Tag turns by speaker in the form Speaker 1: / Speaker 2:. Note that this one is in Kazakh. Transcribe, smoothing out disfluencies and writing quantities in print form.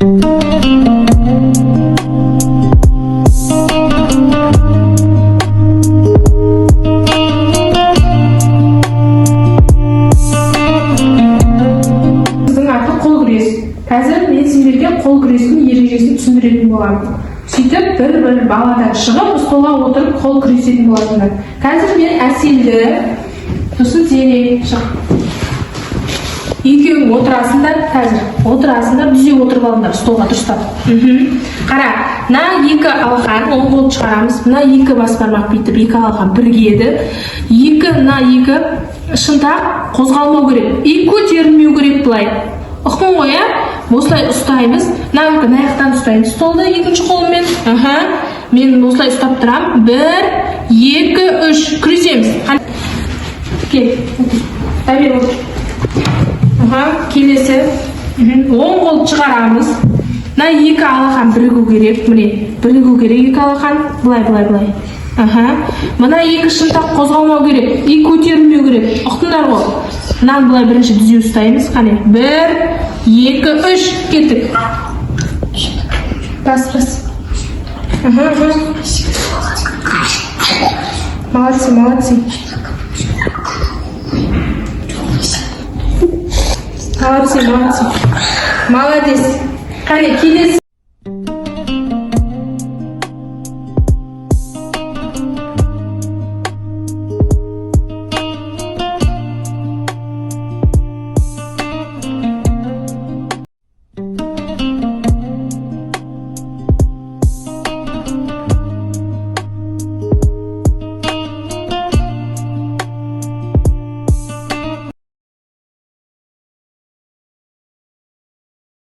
Speaker 1: Қазір мен сендерге қол күресінің ережесін түсіндіретін боламын. Сөйтіп бір баладан шығып, столға отырып қол күресетін боласыңдар. Қазір мен Әселді, сосын сен шық. Екеуің отырасыңдар, отырасыңдар, дүзе отырып алыңдар, столға дұрыстап. Қара, мына екі алақан, оң қолды шығарамыз, мына екі бас бармақ бүйтіп, екі алақан біргеді. Мына екі шынтақ қозғалмау керек, и көтерілмеу керек былай. Ұқтың ғой, осылай ұстаймыз. Мына аяқтан ұстаймыз столды екінші қолыммен. Мен осылай ұстап тұрам. 1, 2, 3 күресеміз. Кел, табер отыр. Келесі. Оң қолды шығарамыз. Мына екі алақан бірігу керек. Міне, бірігу керек екі алақан. Былай. Мына екі шынтақ қозғалмау керек, и көтерілмеу керек. Ұқтыңдар ғой. Мынаны былай бірінші дүзе ұстаймыз. Қане, 1, 2, 3 кеттік. Бас. Молодцы. Молодец. Қане, келесі.